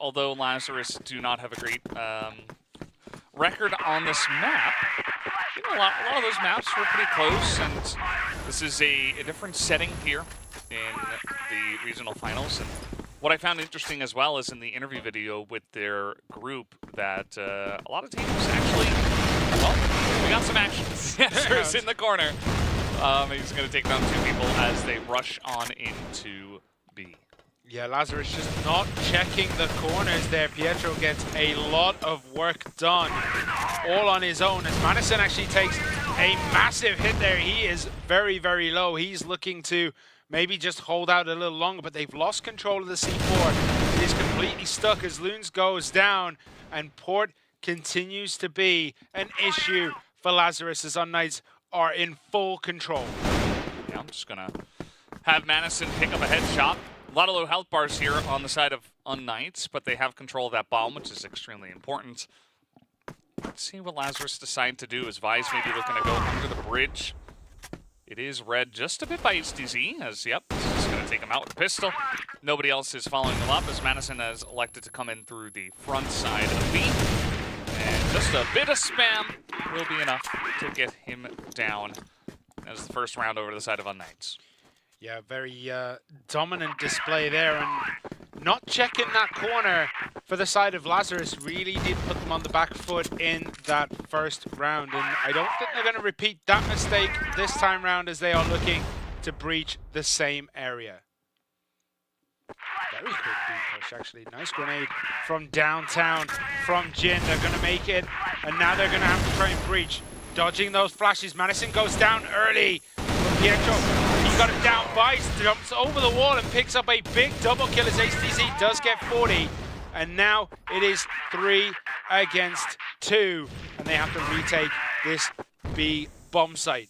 although Lazarus do not have a great record on this map, you know, a lot of those maps were pretty close, and this is a different setting here in the regional finals. And what I found interesting as well is in the interview video with their group that a lot of teams actually, well, we got some action. Lazarus in the corner. He's going to take down 2 people as they rush on into B. Yeah, Lazarus just not checking the corners there. Pietro gets a lot of work done all on his own as Madison actually takes a massive hit there. He is very, very low. He's looking to maybe just hold out a little longer, but they've lost control of the C4. It is completely stuck as Loons goes down, and Port continues to be an issue for Lazarus as unKnights are in full control. Yeah, I'm just going to have Madison pick up a headshot. A lot of low health bars here on the side of unKnights, but they have control of that bomb, which is extremely important. Let's see what Lazarus decide to do. Is Vise maybe looking to go under the bridge? It is read just a bit by HDZ, as, yep, this is going to take him out with a pistol. Nobody else is following him up, as Madison has elected to come in through the front side of B. And just a bit of spam will be enough to get him down as the first round over to the side of unKnights. Yeah, very dominant display there, and not checking that corner for the side of Lazarus really did put them on the back foot in that first round, and I don't think they're going to repeat that mistake this time round as they are looking to breach the same area. Very quick B push, actually. Nice grenade from downtown from Jin. They're going to make it, and now they're going to have to try and breach. Dodging those flashes. Madison goes down early. Pietro, he got it down. Vice jumps over the wall and picks up a big double kill as HTZ does get 40. And now it is 3 against 2, and they have to retake this B bomb site.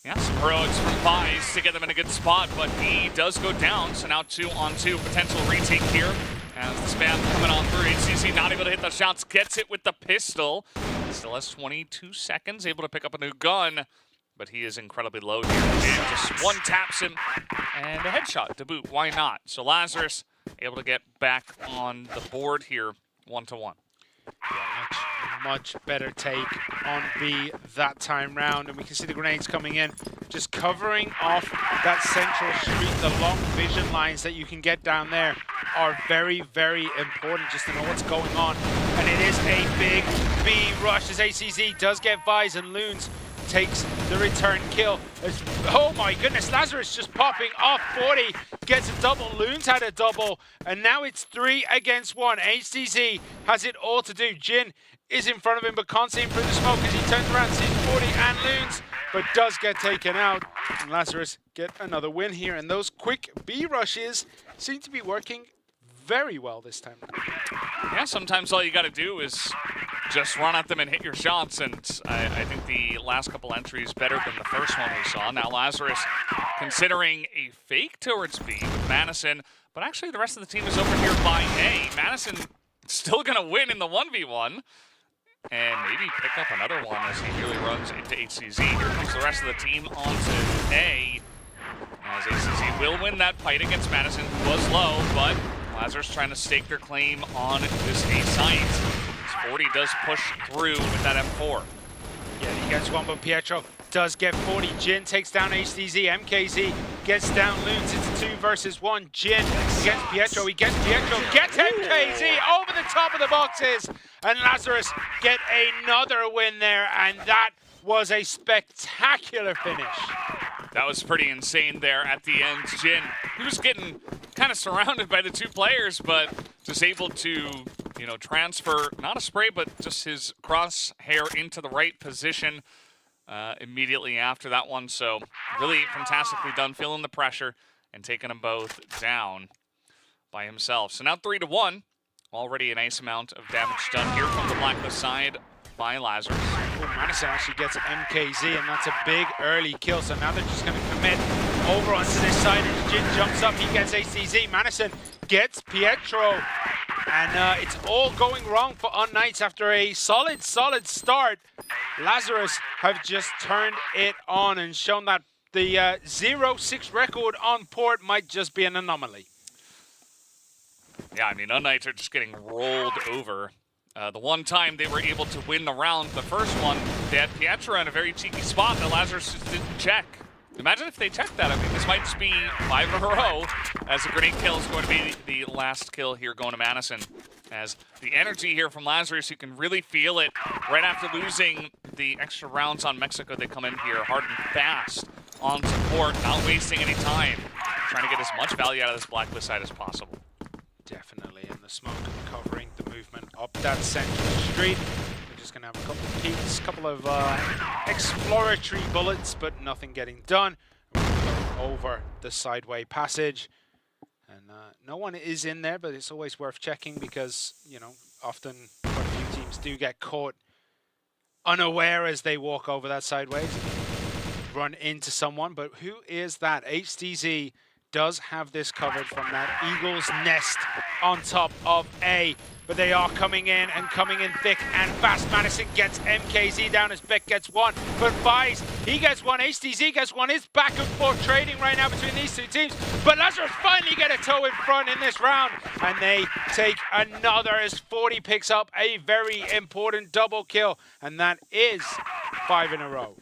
Yeah, some heroics from Vise to get them in a good spot, but he does go down, so now 2-on-2 potential retake here. As the spam coming on through, HCC not able to hit the shots, gets it with the pistol. Still has 22 seconds, able to pick up a new gun, but he is incredibly low here. And just one taps him, and a headshot to boot, why not? So Lazarus able to get back on the board here, 1-1. Yeah, much better take on B that time round, and we can see the grenades coming in, just covering off that central street. The long vision lines that you can get down there are very, very important just to know what's going on. And it is a big B rush as ACZ does get Vise, and Loons takes the return kill. Oh my goodness, Lazarus just popping off 40, gets a double. Loons had a double, and now it's 3 against 1. HTZ has it all to do. Jin is in front of him, but can't see him through the smoke as he turns around, sees 40 and Loons, but does get taken out. And Lazarus get another win here, and those quick B rushes seem to be working very well this time. Yeah, sometimes all you got to do is just run at them and hit your shots, and I think the last couple entries better than the first one we saw. Now Lazarus considering a fake towards B with Madison, but actually the rest of the team is over here by A. Madison still going to win in the 1v1, and maybe pick up another one as he really runs into HCZ. Here comes the rest of the team onto A, as HCZ will win that fight against Madison, who was low, but Lazarus trying to stake their claim on this A site. 40 does push through with that M4. Yeah, he gets one, but Pietro does get 40. Jin takes down HDZ. MKZ gets down Loons. It's 2 versus 1. Jin gets Pietro. He gets Pietro. Gets MKZ over the top of the boxes. And Lazarus get another win there. And that was a spectacular finish. That was pretty insane there at the end. Jin, he was getting kind of surrounded by the 2 players, but just able to, you know, transfer, not a spray, but just his crosshair into the right position immediately after that one. So really fantastically done, feeling the pressure and taking them both down by himself. So now 3-1. Already a nice amount of damage done here from the Blacklist side by Lazarus. Oh, Madison actually gets MKZ, and that's a big early kill. So now they're just going to commit over onto this side. As Jin jumps up, he gets ACZ. Madison gets Pietro. And it's all going wrong for unKnights after a solid start. Lazarus have just turned it on and shown that the 0-6 record on Port might just be an anomaly. Yeah, I mean, unKnights are just getting rolled over. The one time they were able to win the round, the first one, they had Pietro in a very cheeky spot that LAZARUS just didn't check. Imagine if they checked that. I mean, this might just be 5 in a row, as the grenade kill is going to be the last kill here going to Madison. As the energy here from LAZARUS, you can really feel it. Right after losing the extra rounds on Mexico, they come in here hard and fast on support, not wasting any time, trying to get as much value out of this Blacklist side as possible. Definitely, and the smoke covering the movement up that central street. We're just going to have a couple of peeks, a couple of exploratory bullets, but nothing getting done. We're going over the sideway passage. And no one is in there, but it's always worth checking because, you know, often quite a few teams do get caught unaware as they walk over that sideways and run into someone. But who is that? HTZ does have this covered from that Eagle's nest on top of A. But they are coming in and coming in thick and fast. Madison gets MKZ down as Beck gets one. But Vice, he gets one. HTZ gets one. It's back and forth trading right now between these two teams. But LAZARUS finally get a toe in front in this round. And they take another as 40 picks up a very important double kill. And that is 5 in a row.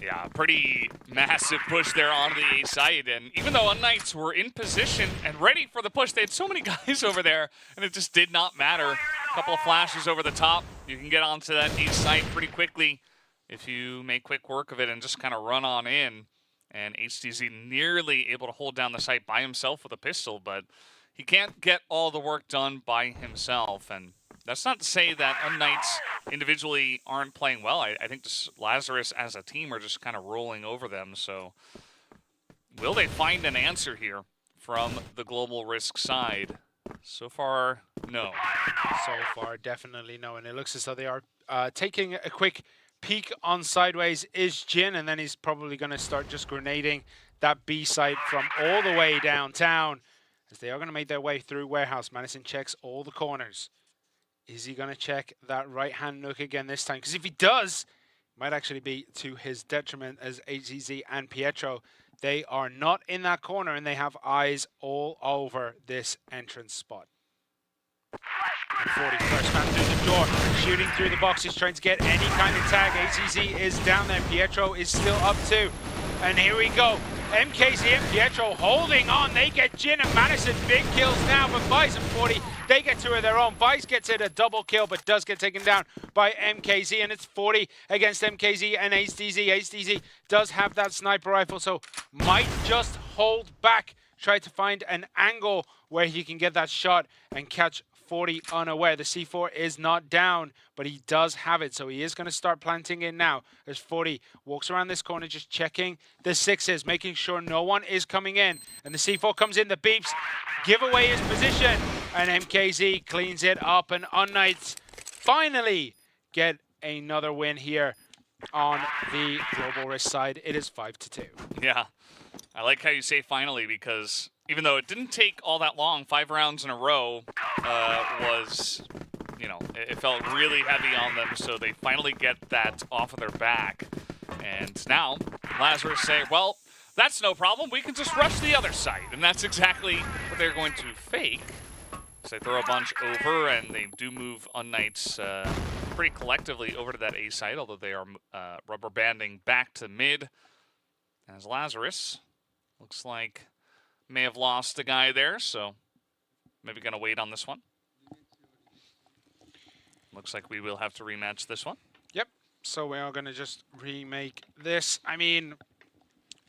Yeah, pretty massive push there on the A side, and even though unKnights were in position and ready for the push, they had so many guys over there, and it just did not matter. A couple of flashes over the top, you can get onto that A side pretty quickly if you make quick work of it and just kind of run on in. And HTZ nearly able to hold down the site by himself with a pistol, but he can't get all the work done by himself, and that's not to say that unKnights individually aren't playing well. I think just LAZARUS as a team are just kind of rolling over them. So will they find an answer here from the Global Risk side? So far, no. So far, definitely no. And it looks as though they are taking a quick peek on sideways is Jin, and then he's probably going to start just grenading that B site from all the way downtown as they are going to make their way through warehouse. Madison checks all the corners. Is he going to check that right-hand nook again this time? Because if he does, it might actually be to his detriment as HTZ and Pietro. They are not in that corner, and they have eyes all over this entrance spot. And 40, first man through the door, shooting through the boxes, trying to get any kind of tag. HTZ is down there. Pietro is still up too. And here we go. MKZ and Pietro holding on. They get Jin and Madison. Big kills now, but Vice and 40, they get two of their own. Vice gets it a double kill, but does get taken down by MKZ, and it's 40 against MKZ and HTZ. HTZ does have that sniper rifle, so might just hold back, try to find an angle where he can get that shot and catch 40 unaware. The C4 is not down, but he does have it, so he is going to start planting in now as 40 walks around this corner, just checking the sixes, making sure no one is coming in. And the C4 comes in, the beeps give away his position, and MKZ cleans it up, and unKnights finally get another win here on the Global Risk side. It is 5-2. Yeah, I like how you say finally, because even though it didn't take all that long, 5 rounds in a row was, you know, it felt really heavy on them, so they finally get that off of their back. And now, LAZARUS say, well, that's no problem, we can just rush the other side. And that's exactly what they're going to fake. So they throw a bunch over, and they do move unKnights pretty collectively over to that A side, although they are rubber banding back to mid. As LAZARUS looks like may have lost a guy there, so maybe going to wait on this one. Looks like we will have to rematch this one. Yep, so we are going to just remake this. I mean,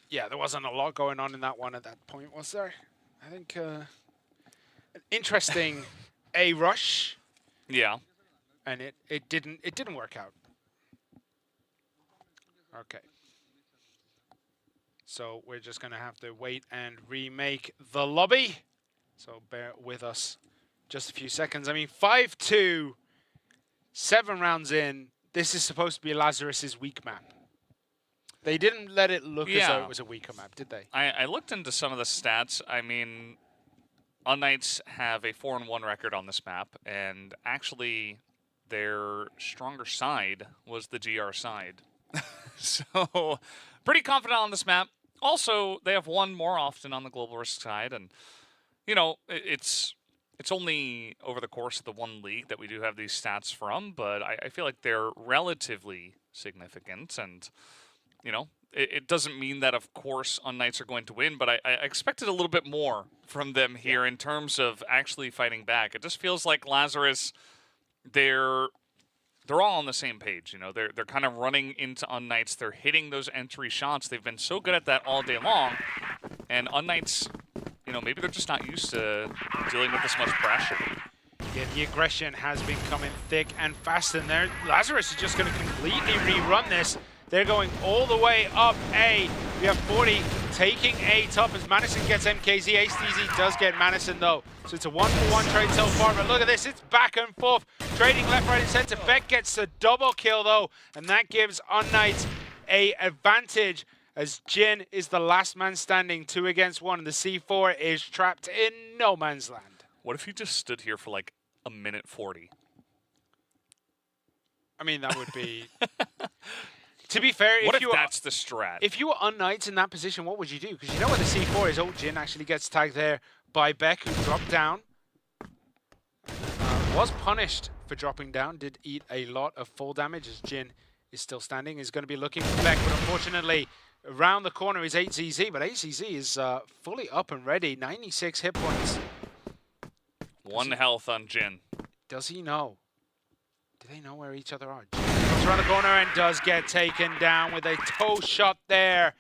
yeah, there wasn't a lot going on in that one at that point, was there? I think an interesting A rush. Yeah. And it didn't work out. Okay. So we're just going to have to wait and remake the lobby. So bear with us just a few seconds. I mean, 5-2, 7 rounds in. This is supposed to be LAZARUS's weak map. They didn't let it look as though it was a weaker map, did they? I looked into some of the stats. I mean, unKnights have a 4-1 record on this map, and actually their stronger side was the GR side. So pretty confident on this map. Also, they have won more often on the Global Risk side, and, you know, it's it's only over the course of the one league that we do have these stats from, but I feel like they're relatively significant. And, you know, it doesn't mean that, of course, unKnights are going to win, but I expected a little bit more from them here in terms of actually fighting back. It just feels like LAZARUS, they're all on the same page. You know, they're kind of running into unKnights. They're hitting those entry shots. They've been so good at that all day long. And unKnights, you know, maybe they're just not used to dealing with this much pressure. Yeah, the aggression has been coming thick and fast in there. LAZARUS is just going to completely rerun this. They're going all the way up A. We have 40 taking A top as Madison gets MKZ. ACZ does get Madison though. So it's a 1-for-1 trade so far, but look at this, it's back and forth. Trading left, right, and center. Beck gets the double kill though, and that gives unKnights a advantage as Jin is the last man standing, 2 against 1, and the C4 is trapped in no man's land. What if you just stood here for like a minute 40? I mean, that would be... To be fair, what if that's the strat? If you were unKnights in that position, what would you do? Because you know where the C4 is. Oh, Jin actually gets tagged there by Beck, who dropped down. Was punished for dropping down. Did eat a lot of fall damage as Jin is still standing. Is going to be looking for Beck, but unfortunately, around the corner is ACZ. But ACZ is fully up and ready. 96 hit points. 1 health on Jin. Does he know? Do they know where each other are? Comes around the corner and does get taken down with a toe shot there.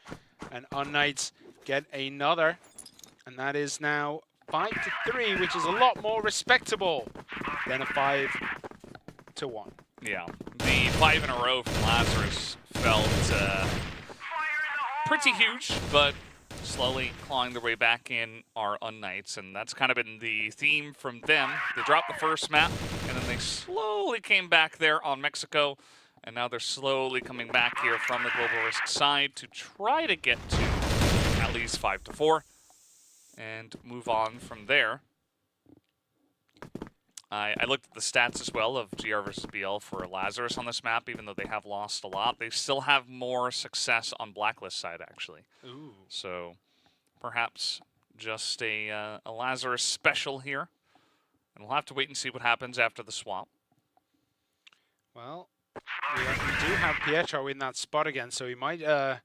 And unKnights get another. And that is now 5-3, which is a lot more respectable than a 5-1. Yeah, the 5 in a row from LAZARUS felt pretty huge, but slowly clawing their way back in are unKnights, and that's kind of been the theme from them. They dropped the first map, and then they slowly came back there on Mexico, and now they're slowly coming back here from the Global Risk side to try to get to at least 5-4 and move on from there. I looked at the stats as well of GR versus BL for LAZARUS on this map. Even though they have lost a lot, they still have more success on Blacklist side, actually. Ooh. So perhaps just a LAZARUS special here. And we'll have to wait and see what happens after the swap. Well, we do have Pietro in that spot again, so he might get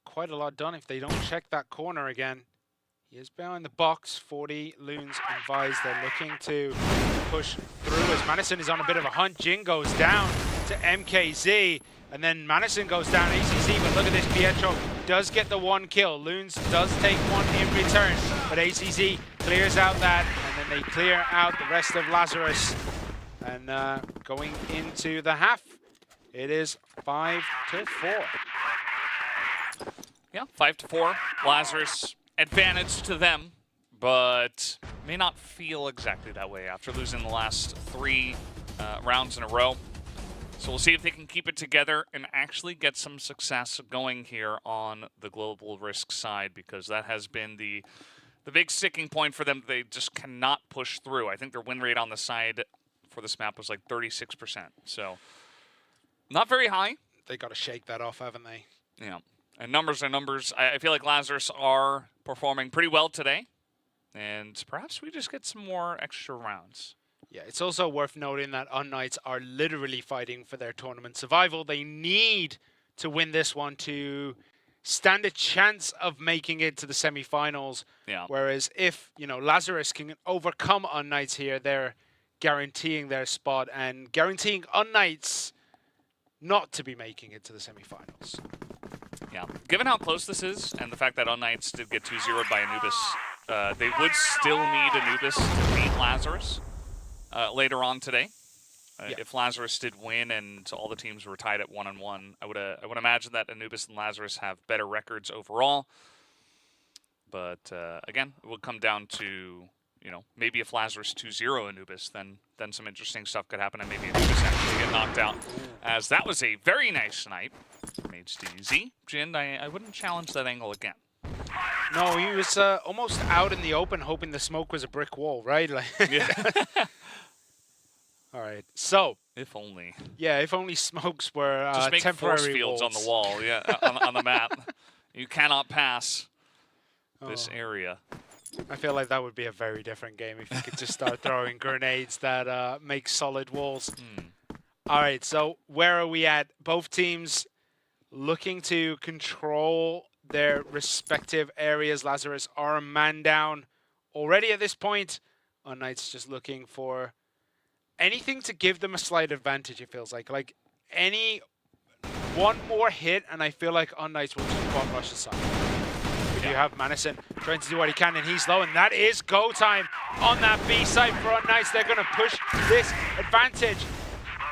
quite a lot done if they don't check that corner again. He is behind the box, 40 loons and Vise. They're looking to push through as Madison is on a bit of a hunt. Jin goes down to MKZ, and then Madison goes down ACZ, but look at this, Pietro does get the 1 kill. Loons does take 1 in return, but ACZ clears out that, and then they clear out the rest of LAZARUS. And going into the half, it is 5-4. Yeah, 5-4. LAZARUS advantage to them, but may not feel exactly that way after losing the last 3 rounds in a row. So we'll see if they can keep it together and actually get some success going here on the Global Risk side, because that has been the big sticking point for them. They just cannot push through. I think their win rate on the side for this map was like 36%. So not very high. They got to shake that off, haven't they? Yeah. And numbers are numbers. I feel like LAZARUS are performing pretty well today. And perhaps we just get some more extra rounds. Yeah, it's also worth noting that unKnights are literally fighting for their tournament survival. They need to win this one to stand a chance of making it to the semifinals. Yeah. Whereas if, you know, LAZARUS can overcome unKnights here, they're guaranteeing their spot and guaranteeing unKnights not to be making it to the semifinals. Yeah, given how close this is, and the fact that unKnights did get 2-0'd by Anubis, they would still need Anubis to beat LAZARUS later on today. Yeah. If LAZARUS did win and all the teams were tied at 1-1, I would imagine that Anubis and LAZARUS have better records overall. But again, it will come down to, you know, maybe if LAZARUS 2-0 Anubis, then some interesting stuff could happen, and maybe Anubis actually get knocked out. As that was a very nice snipe. HDZ. Jin, I wouldn't challenge that angle again. No, he was almost out in the open, hoping the smoke was a brick wall, right? Like Yeah. All right, so. If only. Yeah, if only smokes were just make temporary force fields walls on the wall, yeah, on the map. You cannot pass this area. I feel like that would be a very different game if you could just start throwing grenades that make solid walls. All right, so where are we at? Both teams looking to control their respective areas. LAZARUS are a man down already at this point. unKnights just looking for anything to give them a slight advantage, it feels like. Like, any one more hit, and I feel like unKnights will just bot rush aside. We do have Madison trying to do what he can, and he's low, and that is go time on that B site for unKnights. They're going to push this advantage.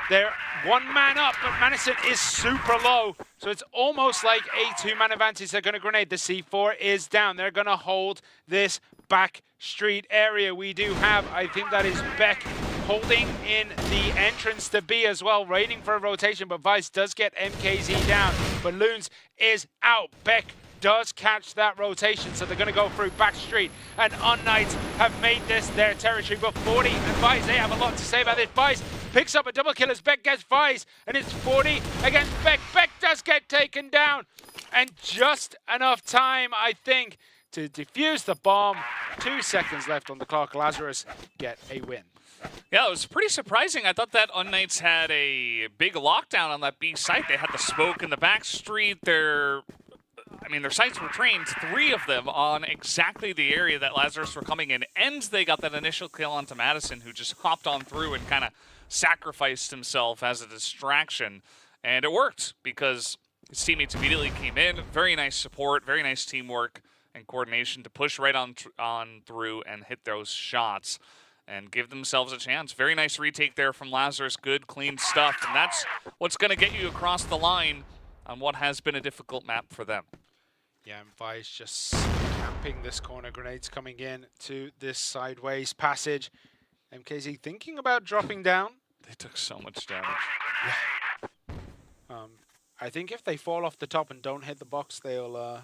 They're one man up, but Madison is super low, so it's almost like a two-man advantage. They're going to grenade. The C4 is down. They're going to hold this back street area. We do have, I think that is Beck, holding in the entrance to B as well, waiting for a rotation, but Vice does get MKZ down. Balloons is out. Beck does catch that rotation, so they're going to go through back street, and unKnights have made this their territory. But 40 and Vice, they have a lot to say about this. Vice picks up a double kill as Beck gets Vice, and it's 40 against Beck. Beck does get taken down, and just enough time, I think, to defuse the bomb. 2 seconds left on the clock. LAZARUS get a win. Yeah, it was pretty surprising. I thought that unKnights had a big lockdown on that B site. They had the smoke in the back street. Their sites were trained, 3 of them, on exactly the area that LAZARUS were coming in. And they got that initial kill onto Madison, who just hopped on through and kind of sacrificed himself as a distraction. And it worked because his teammates immediately came in. Very nice support, very nice teamwork and coordination to push right on through and hit those shots and give themselves a chance. Very nice retake there from LAZARUS. Good, clean stuff. And that's what's going to get you across the line on what has been a difficult map for them. Yeah, and Vice just camping this corner. Grenades coming in to this sideways passage. MKZ thinking about dropping down. They took so much damage. Yeah. I think if they fall off the top and don't hit the box, they'll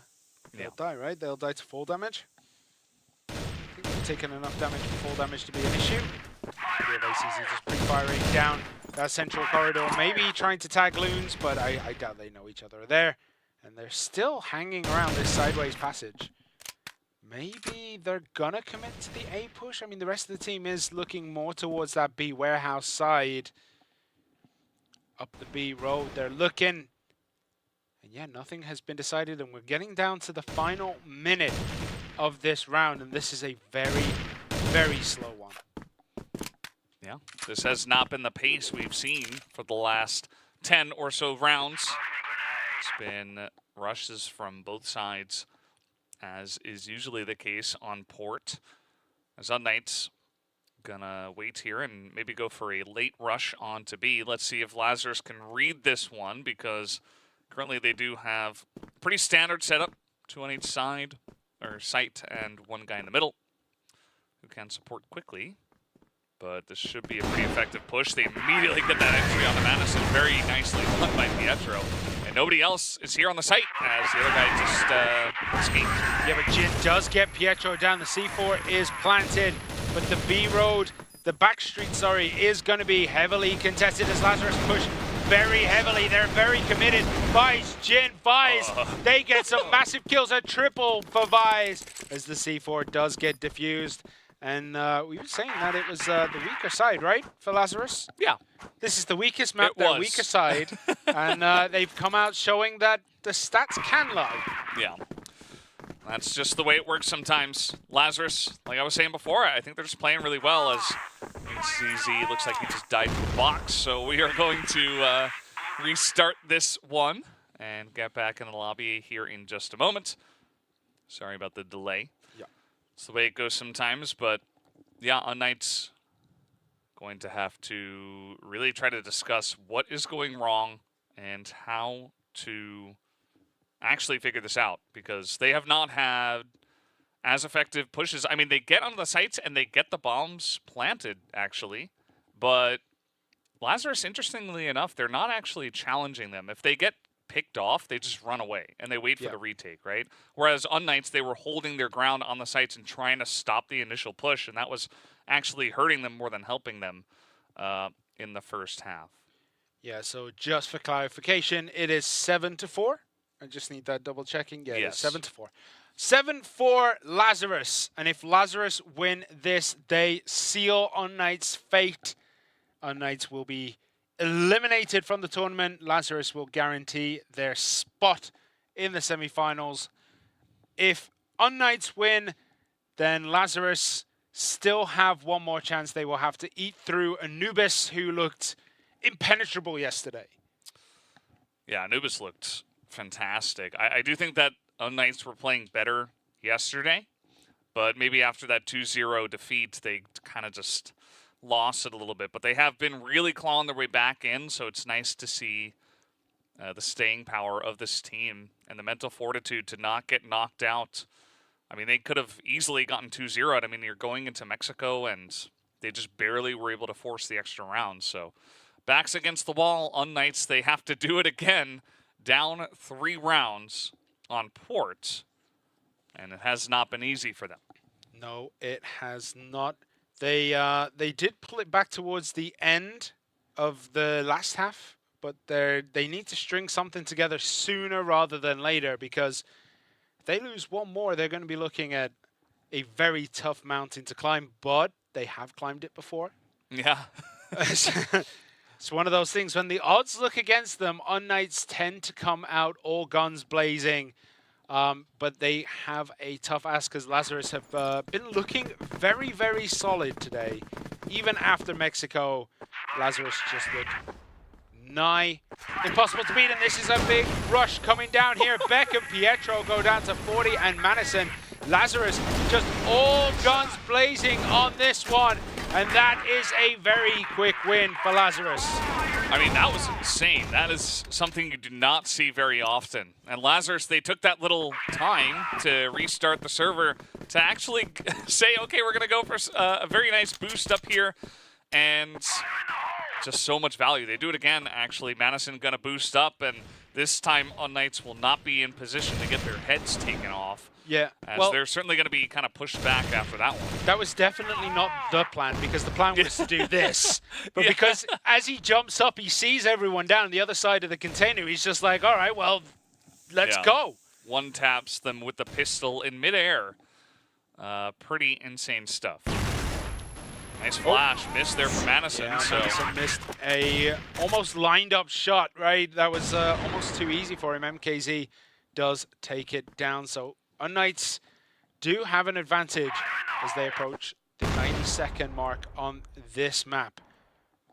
die, right? They'll die to full damage. I think they've taken enough damage for full damage to be an issue. ACZ just pre-firing down that central corridor, maybe trying to tag Loons, but I doubt they know each other there. And they're still hanging around this sideways passage. Maybe they're gonna commit to the A push? I mean, the rest of the team is looking more towards that B warehouse side. Up the B road, they're looking. And yeah, nothing has been decided, and we're getting down to the final minute of this round, and this is a very, very slow one. Yeah, this has not been the pace we've seen for the last 10 or so rounds. It's been rushes from both sides, as is usually the case on port. As unKnights gonna wait here and maybe go for a late rush onto B. Let's see if LAZARUS can read this one, because currently they do have pretty standard setup, 2 on each side, or site, and 1 guy in the middle who can support quickly. But this should be a pretty effective push. They immediately get that entry on the Madison. Very nicely done by Pietro. And nobody else is here on the site as the other guy just escaped. Yeah, but Jin does get Pietro down. The C4 is planted, but the B road, the back street, sorry, is going to be heavily contested as LAZARUS push very heavily. They're very committed. Vice, Jin, Vice. They get some massive kills. A triple for Vice as the C4 does get diffused. And we were saying that it was the weaker side, right, for LAZARUS? Yeah. This is the weakest map, their weaker side. And they've come out showing that the stats can lie. Yeah. That's just the way it works sometimes. LAZARUS, like I was saying before, I think they're just playing really well, as CZ looks like he just died to the box. So we are going to restart this one and get back in the lobby here in just a moment. Sorry about the delay. It's the way it goes sometimes, but yeah, unKnights going to have to really try to discuss what is going wrong and how to actually figure this out, because they have not had as effective pushes. I mean, they get onto the sites and they get the bombs planted, actually, but LAZARUS, interestingly enough, they're not actually challenging them. If they get picked off, they just run away and they wait for the retake, right? Whereas unKnights, they were holding their ground on the sites and trying to stop the initial push, and that was actually hurting them more than helping them in the first half. Yeah, so just for clarification, it is 7-4. I just need that double checking. Yeah, yes. It's 7-4. 7 for Lazarus. And if Lazarus win this, they seal unKnights' fate. unKnights will be eliminated from the tournament. Lazarus will guarantee their spot in the semifinals. If unKnights win, then Lazarus still have one more chance. They will have to eat through Anubis, who looked impenetrable yesterday. Yeah, Anubis looked fantastic. I do think that unKnights were playing better yesterday, but maybe after that 2-0 defeat, they kind of just lost it a little bit. But they have been really clawing their way back in, so it's nice to see the staying power of this team and the mental fortitude to not get knocked out. I mean, they could have easily gotten 2-0. I mean, you're going into Mexico, and they just barely were able to force the extra round. So, backs against the wall, unKnights, they have to do it again, down 3 rounds on port, and it has not been easy for them. No, it has not. They did pull it back towards the end of the last half, but they need to string something together sooner rather than later, because they lose one more, they're going to be looking at a very tough mountain to climb, but they have climbed it before. Yeah. It's one of those things, when the odds look against them, unKnights tend to come out all guns blazing, but they have a tough ask, because Lazarus have been looking very, very solid today. Even after Mexico, Lazarus just looked nigh impossible to beat, and this is a big rush coming down here. Beck and Pietro go down to 40, and Madison. Lazarus just all guns blazing on this one, and that is a very quick win for Lazarus. I mean, that was insane. That is something you do not see very often. And Lazarus, they took that little time to restart the server to actually say, okay, we're going to go for a very nice boost up here, and just so much value. They do it again, actually. Madison going to boost up, and this time unKnights will not be in position to get their heads taken off. Yeah, as well, they're certainly going to be kind of pushed back after that one. That was definitely not the plan, because the plan was to do this. But because as he jumps up, he sees everyone down the other side of the container. He's just like, all right, well, let's go. One taps them with the pistol in midair. Pretty insane stuff. Nice flash. Missed there from Madison. Yeah, so. Madison missed a almost lined up shot, right? That was almost too easy for him. MKZ does take it down. So unKnights do have an advantage as they approach the 90-second mark on this map.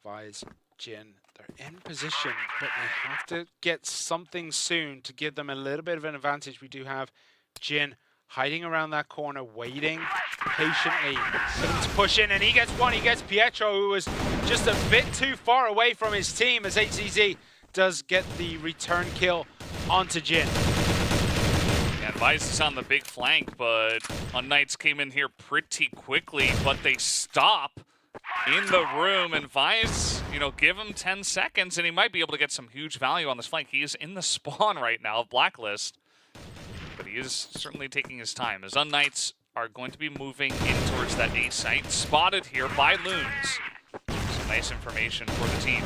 Vise, Jin, they're in position, but they have to get something soon to give them a little bit of an advantage. We do have Jin hiding around that corner, waiting patiently for them to push in, and he gets one. He gets Pietro, who was just a bit too far away from his team, as HZZ does get the return kill onto Jin. And Vice is on the big flank, but unKnights came in here pretty quickly, but they stop in the room, and Vice, you know, give him 10 seconds, and he might be able to get some huge value on this flank. He is in the spawn right now of Blacklist, but he is certainly taking his time, as unKnights are going to be moving in towards that A site, spotted here by Loons. Some nice information for the team.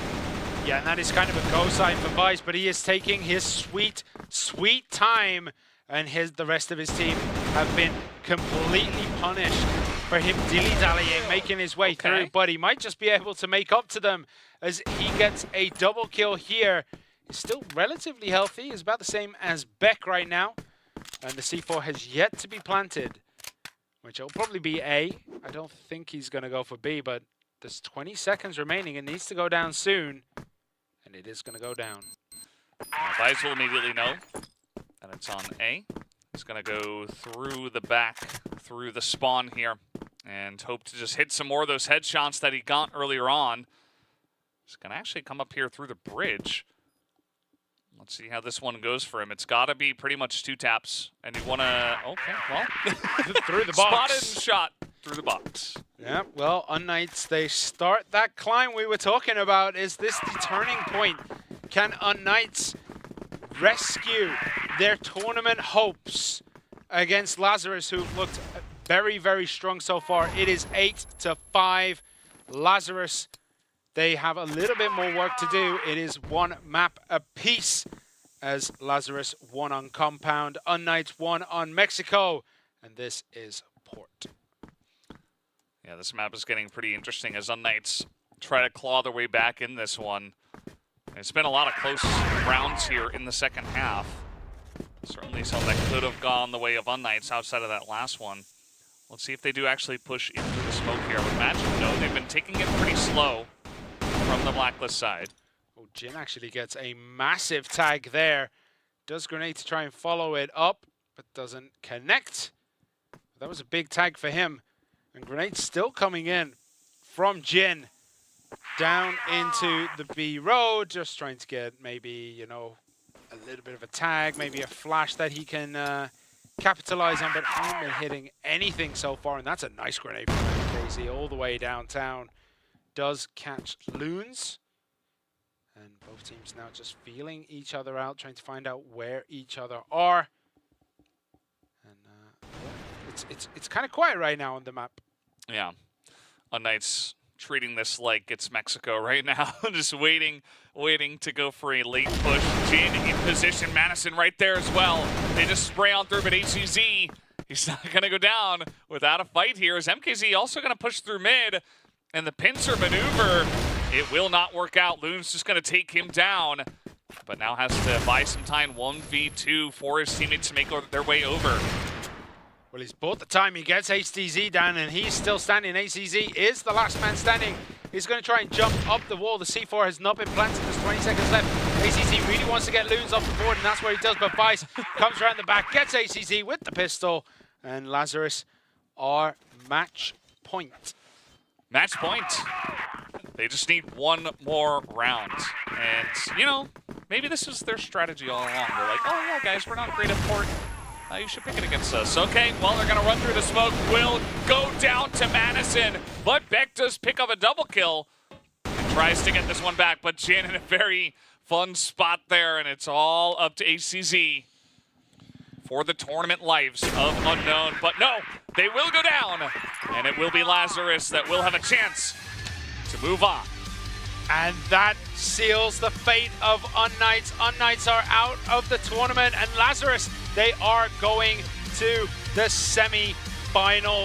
Yeah, and that is kind of a go sign for Vice, but he is taking his sweet, sweet time, and the rest of his team have been completely punished for him dilly-dallying, making his way through, but he might just be able to make up to them as he gets a double kill here. He's still relatively healthy. He's about the same as Beck right now, and the C4 has yet to be planted, which will probably be A. I don't think he's going to go for B, but there's 20 seconds remaining. It needs to go down soon, and it is going to go down. Vice will immediately know, and it's on A. He's going to go through the back, through the spawn here, and hope to just hit some more of those headshots that he got earlier on. He's going to actually come up here through the bridge. Let's see how this one goes for him. It's got to be pretty much 2 taps, and you want to... Okay, well... through the box. Spotted and shot through the box. Yeah, well, unKnights, they start that climb we were talking about. Is this the turning point? Can unKnights rescue their tournament hopes against Lazarus, who've looked very, very strong so far? It is 8-5. Lazarus, they have a little bit more work to do. It is 1 map apiece. as LAZARUS won on Compound, unKnights won on Mexico, and this is Port. Yeah, this map is getting pretty interesting as unKnights try to claw their way back in this one. It's been a lot of close rounds here in the second half. Certainly some that could have gone the way of unKnights outside of that last one. Let's see if they do actually push into the smoke here. I would imagine no, they've been taking it pretty slow from the Blacklist side. Oh, Jin actually gets a massive tag there. Does Grenade to try and follow it up, but doesn't connect. That was a big tag for him. And Grenade's still coming in from Jin down into the B road, just trying to get maybe, you know, a little bit of a tag, maybe a flash that he can capitalize on, but hasn't been hitting anything so far. And that's a nice grenade from KZ all the way downtown. Does catch Loons. And both teams now just feeling each other out, trying to find out where each other are. And it's kind of quiet right now on the map. Yeah, unKnights treating this like it's Mexico right now, just waiting to go for a late push. Jin in position, Madison right there as well. They just spray on through, but HCZ, he's not going to go down without a fight here. Is MKZ also going to push through mid? And the pincer maneuver, it will not work out. Loon's just going to take him down, but now has to buy some time, 1v2 for his teammates to make their way over. Well, he's bought the time. He gets HTZ down, and he's still standing. HTZ is the last man standing. He's going to try and jump up the wall. The C4 has not been planted. There's 20 seconds left. HTZ really wants to get Loons off the board, and that's what he does. But Vice comes around the back, gets HTZ with the pistol, and LAZARUS are match point. Match point. They just need one more round. And, you know, maybe this is their strategy all along. They're like, oh, yeah, guys, we're not great at Port. You should pick it against us. Okay, well, they're going to run through the smoke. Will go down to Madison, but Beck does pick up a double kill and tries to get this one back, but Jin in a very fun spot there, and it's all up to HCZ for the tournament lives of Unknown. But no, they will go down, and it will be LAZARUS that will have a chance to move on. And that seals the fate of unKnights. unKnights are out of the tournament, and LAZARUS, they are going to the semi-final.